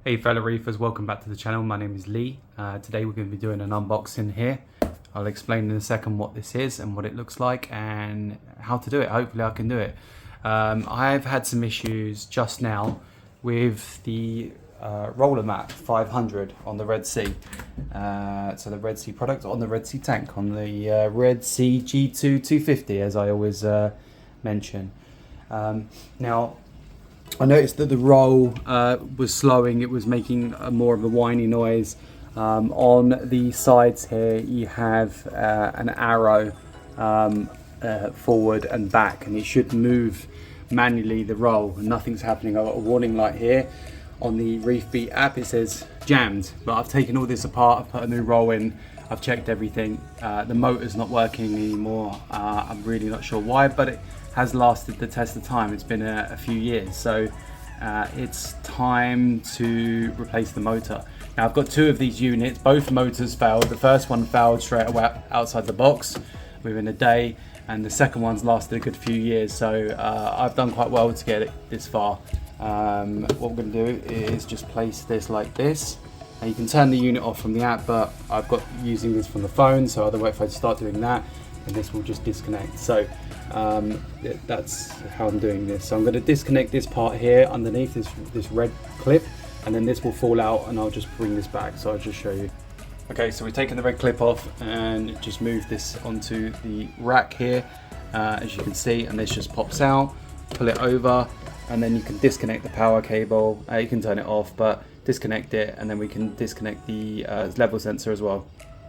Hey fellow reefers, welcome back to the channel. My name is Lee. Today we're going to be doing an unboxing here. I'll explain in a second what this is and what it looks like and how to do it. Hopefully I can do it. I've had some issues just now with the Rollermat 500 on the Red Sea. So the Red Sea product on the Red Sea tank, on the Red Sea G2 250 as I always mention. Now I noticed that the roll was slowing. It was making more of a whiny noise. On the sides here you have an arrow forward and back, and it should move manually the roll, and nothing's happening. I've got a warning light here. On the ReefBeat app it says jammed, but I've taken all this apart, I've put a new roll in, I've checked everything. The motor's not working anymore. I'm really not sure why, but it has lasted the test of time. It's been a few years, so it's time to replace the motor. Now I've got two of these units. Both motors failed. The first one failed straight away outside the box within a day, and the second one's lasted a good few years, so I've done quite well to get it this far. What we're going to do is just place this like this. Now you can turn the unit off from the app, but I've got using this from the phone, so otherwise if I start doing that, and this will just disconnect. So that's how I'm doing this. So I'm going to disconnect this part here underneath this red clip, and then this will fall out, and I'll just bring this back. So I'll just show you. Okay, so we've taken the red clip off and just moved this onto the rack here, as you can see, and this just pops out. Pull it over, and then you can disconnect the power cable. You can turn it off, but disconnect it, and then we can disconnect the level sensor as well.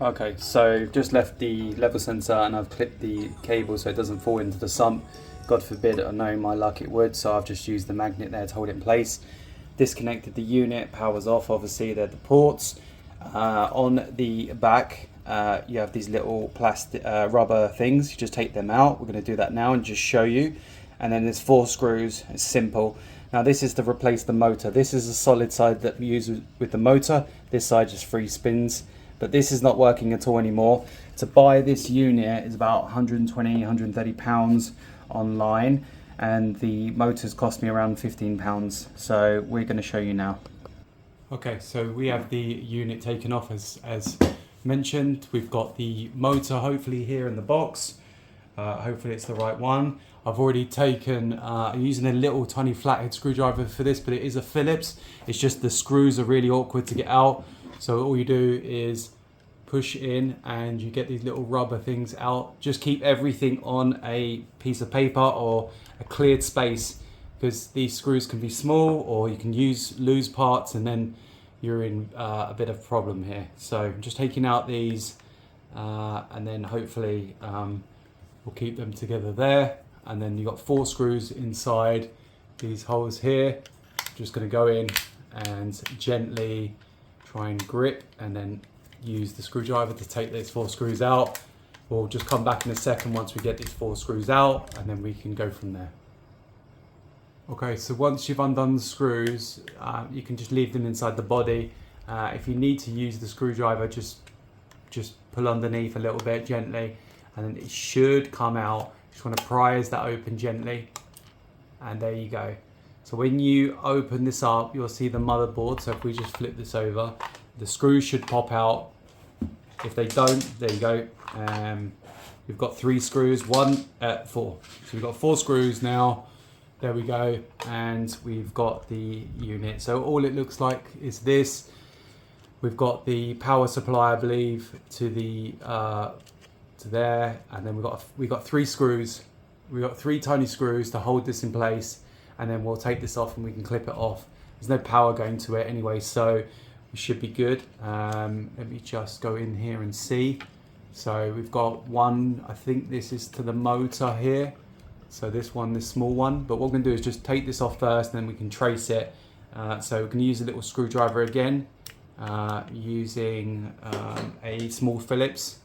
Okay, so just left the level sensor, and I've clipped the cable so it doesn't fall into the sump. God forbid, I know my luck it would, so I've just used the magnet there to hold it in place. Disconnected the unit, power's off, obviously they're the ports. On the back you have these little plastic rubber things. You just take them out. We're going to do that now and just show you. And then there's 4 screws. It's simple. Now this is to replace the motor. This is a solid side that we use with the motor. This side just free spins, but this is not working at all anymore. To buy this unit is about 120, 130 pounds online, and the motors cost me around 15 pounds. So we're going to show you now. Okay, so we have the unit taken off as mentioned. We've got the motor hopefully here in the box. Hopefully it's the right one. I've already taken, I'm using a little tiny flathead screwdriver for this, but it is a Phillips. It's just the screws are really awkward to get out. So all you do is push in and you get these little rubber things out. Just keep everything on a piece of paper or a cleared space, because these screws can be small, or you can use loose parts and then you're in a bit of problem here. So I'm just taking out these and then hopefully we'll keep them together there. And then you've got 4 screws inside these holes here. Just going to go in and gently try and grip, and then use the screwdriver to take these 4 screws out. We'll just come back in a second once we get these 4 screws out, and then we can go from there. Okay, so once you've undone the screws, you can just leave them inside the body. If you need to use the screwdriver, just pull underneath a little bit gently, and then it should come out. Just want to prise that open gently, and there you go. So when you open this up, you'll see the motherboard. So if we just flip this over, the screws should pop out. If they don't, there you go. We've got 3 screws, 4. So we've got 4 screws now. There we go, and we've got the unit. So all it looks like is this. We've got the power supply, I believe, to the to there, and then we've got 3 screws. We've got 3 tiny screws to hold this in place, and then we'll take this off and we can clip it off. There's no power going to it anyway, so we should be good. Let me just go in here and see. So we've got one, I think this is to the motor here. So this one, this small one, but what we're going to do is just take this off first, and then we can trace it. So we can use a little screwdriver again, using a small Phillips.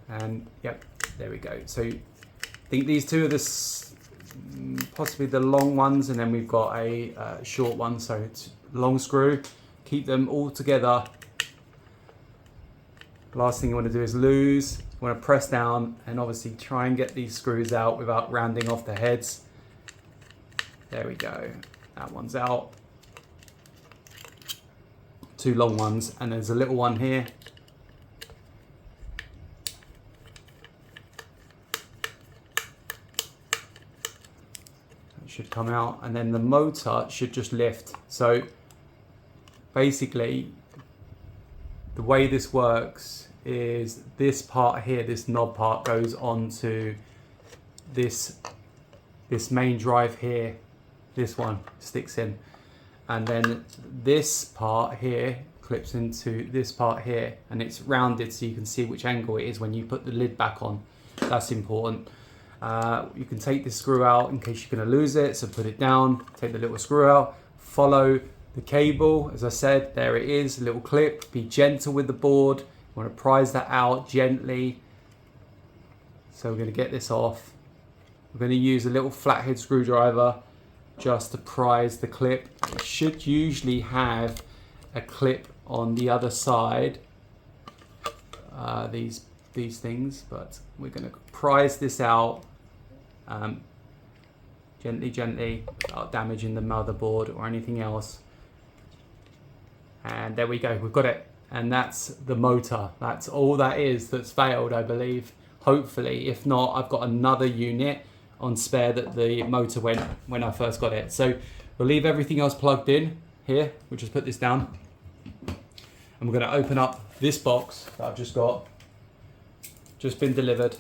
And yep, there we go. So I think these 2 are possibly the long ones, and then we've got a short one, so it's long screw. Keep them all together. Last thing you want to do is loose. You want to press down and obviously try and get these screws out without rounding off the heads. There we go. That one's out. 2 long ones, and there's a little one here. It should come out, and then the motor should just lift. So basically, the way this works is this part here, this knob part, goes onto this main drive here. This one sticks in, and then this part here clips into this part here, and it's rounded so you can see which angle it is when you put the lid back on. That's important. You can take this screw out in case you're going to lose it, so put it down, take the little screw out, follow the cable. As I said, there it is, a little clip. Be gentle with the board. You want to prise that out gently. So we're going to get this off. We're going to use a little flathead screwdriver just to prise the clip. It should usually have a clip on the other side, these things, but we're going to prise this out gently, without damaging the motherboard or anything else. And there we go, we've got it. And that's the motor. That's all that is that's failed, I believe. Hopefully, if not, I've got another unit on spare that the motor went when I first got it. So we'll leave everything else plugged in here. We'll just put this down. And we're gonna open up this box that I've just got. Just been delivered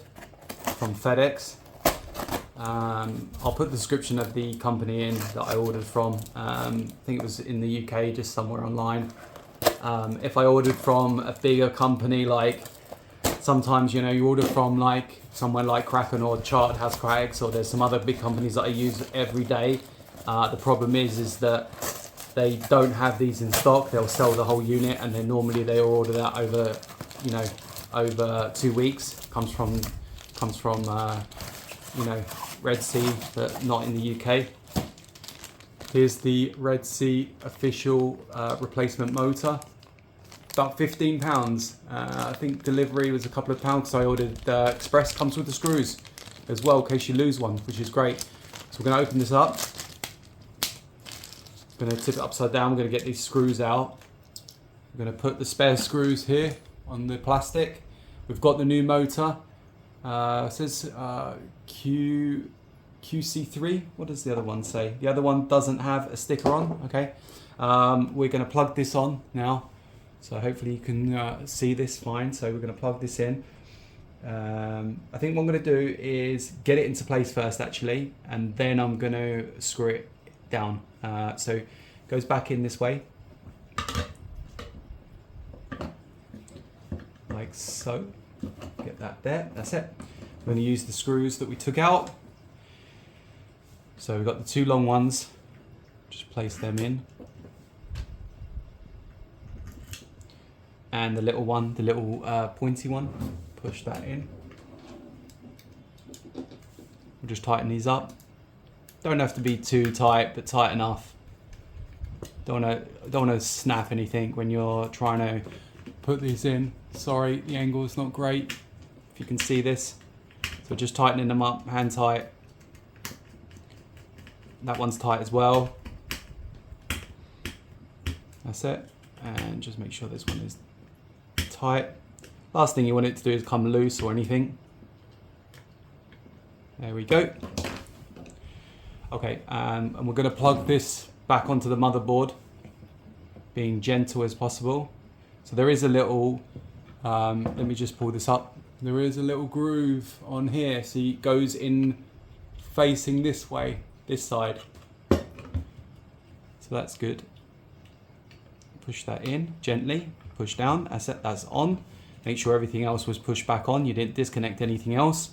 from FedEx. I'll put the description of the company in that I ordered from. I think it was in the UK, just somewhere online. If I ordered from a bigger company, like sometimes, you know, you order from like somewhere like Kraken or Chart has Cracks, or there's some other big companies that I use every day. The problem is that they don't have these in stock. They'll sell the whole unit, and then normally they order that over, you know, over 2 weeks. Comes from you know, Red Sea, but not in the UK. Here's the Red Sea official replacement motor. About £15. I think delivery was a couple of pounds, so I ordered express. Comes with the screws as well in case you lose one, which is great. So we're going to open this up. I'm going to tip it upside down. We're going to get these screws out. We're going to put the spare screws here on the plastic. We've got the new motor. It says QC3. What does the other one say? The other one doesn't have a sticker on. Okay. We're going to plug this on now. So hopefully you can see this fine. So we're going to plug this in. I think what I'm going to do is get it into place first, actually, and then I'm going to screw it down. So it goes back in this way, like so. Get that there. That's it. I'm going to use the screws that we took out. So we've got the 2 long ones. Just place them in. And the little one, the little pointy one, push that in. We'll just tighten these up. Don't have to be too tight, but tight enough. Don't want to snap anything when you're trying to put these in. Sorry, the angle is not great, if you can see this. So just tightening them up, hand tight. That one's tight as well. That's it. And just make sure this one is tight. Last thing you want it to do is come loose or anything. There we go. Okay, and we're going to plug this back onto the motherboard, being gentle as possible. So there is a little, let me just pull this up. There is a little groove on here, so it goes in facing this way, this side. So that's good. Push that in gently, push down, that's on. Make sure everything else was pushed back on, you didn't disconnect anything else.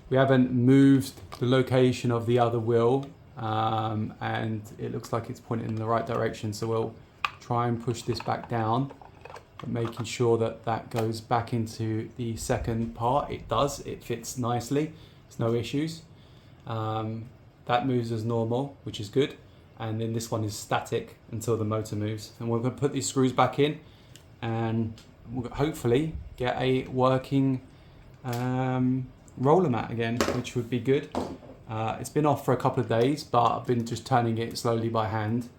We haven't moved the location of the other wheel, and it looks like it's pointing in the right direction, so we'll try and push this back down, but making sure that that goes back into the second part. It does, it fits nicely, there's no issues. That moves as normal, which is good, and then this one is static until the motor moves. And we're going to put these screws back in, and we'll hopefully get a working roller mat again, which would be good. It's been off for a couple of days, but I've been just turning it slowly by hand.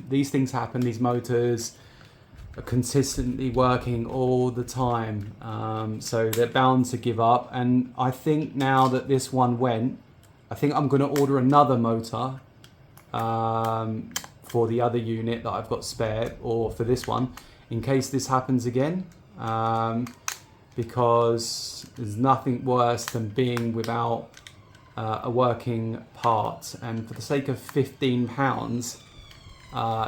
These things happen, these motors are consistently working all the time, so they're bound to give up. And I think now that this one went, I think I'm going to order another motor for the other unit that I've got spare, or for this one, in case this happens again, because there's nothing worse than being without a working part, and for the sake of £15,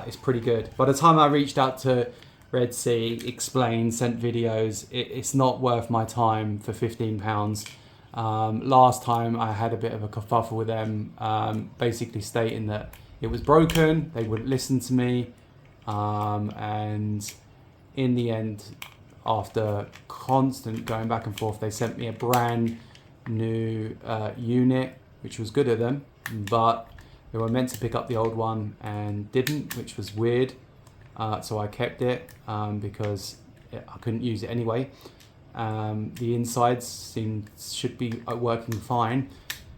it's pretty good. By the time I reached out to Red Sea, explained, sent videos, it's not worth my time for £15. Last time I had a bit of a kerfuffle with them, basically stating that it was broken, they wouldn't listen to me, and in the end, after constant going back and forth, they sent me a brand new unit, which was good of them, but they were meant to pick up the old one and didn't, which was weird. So I kept it because I couldn't use it anyway. The insides should be working fine,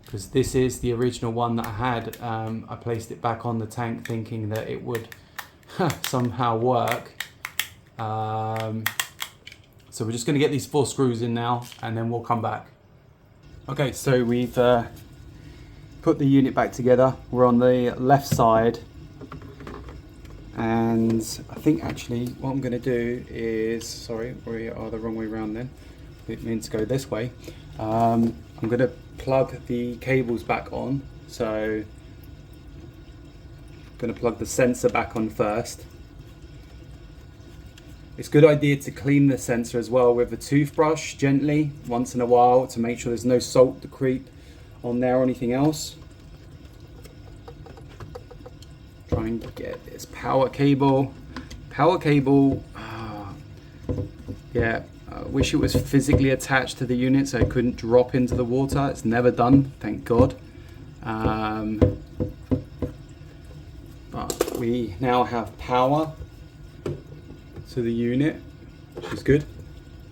because this is the original one that I had. I placed it back on the tank thinking that it would somehow work. So we're just going to get these 4 screws in now, and then we'll come back. Okay, so we've put the unit back together. We're on the left side, and I think actually what I'm going to do is, sorry, we are the wrong way around then. It means to go this way. I'm going to plug the cables back on. So I'm going to plug the sensor back on first. It's a good idea to clean the sensor as well with a toothbrush gently once in a while, to make sure there's no salt to creep on there or anything else. Trying to get this power cable. Yeah, I wish it was physically attached to the unit so it couldn't drop into the water. It's never done, thank God. But we now have power to the unit, which is good.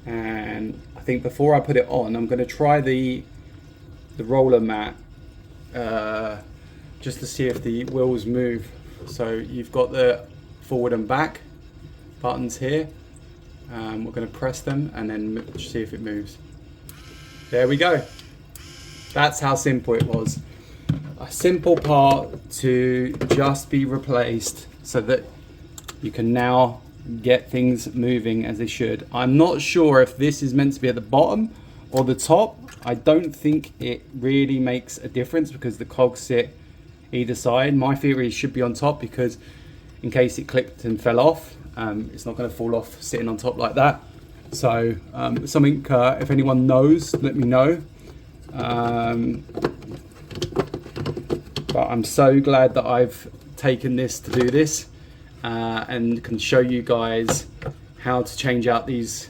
And I think before I put it on, I'm going to try the roller mat just to see if the wheels move. So you've got the forward and back buttons here. We're going to press them and then see if it moves. There we go. That's how simple it was. A simple part to just be replaced so that you can now get things moving as they should. I'm not sure if this is meant to be at the bottom or the top. I don't think it really makes a difference because the cogs sit either side. My theory should be on top, because in case it clipped and fell off, it's not going to fall off sitting on top like that. So something, if anyone knows, let me know. But I'm so glad that I've taken this to do this. And can show you guys how to change out these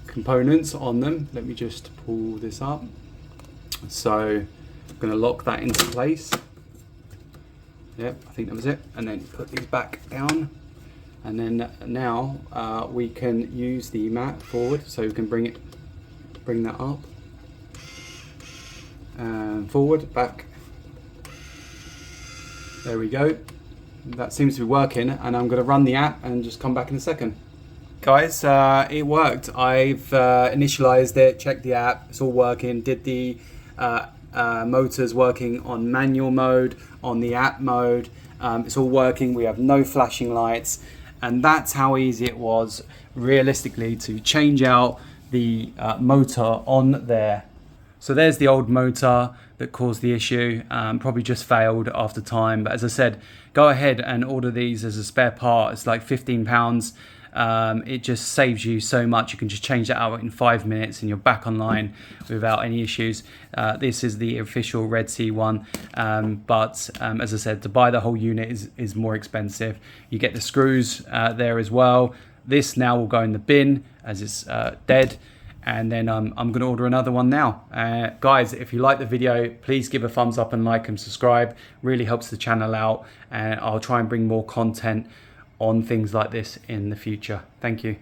components on them. Let me just pull this up. So I'm going to lock that into place. Yep, I think that was it. And then put these back down. And then now we can use the mat forward, so we can bring that up and forward, back. There we go. That seems to be working, and I'm going to run the app and just come back in a second. Guys, it worked. I've initialized it, checked the app, it's all working. Did the motors working on manual mode, on the app mode. It's all working. We have no flashing lights, and that's how easy it was realistically to change out the motor on there. So there's the old motor that caused the issue, probably just failed after time. But as I said, go ahead and order these as a spare part. It's like £15. It just saves you so much. You can just change that out in 5 minutes and you're back online without any issues. This is the official Red Sea one, but as I said, to buy the whole unit is more expensive. You get the screws there as well. This now will go in the bin as it's dead. And then I'm going to order another one now. Guys, if you like the video, please give a thumbs up and like and subscribe. Really helps the channel out, and I'll try and bring more content on things like this in the future. Thank you.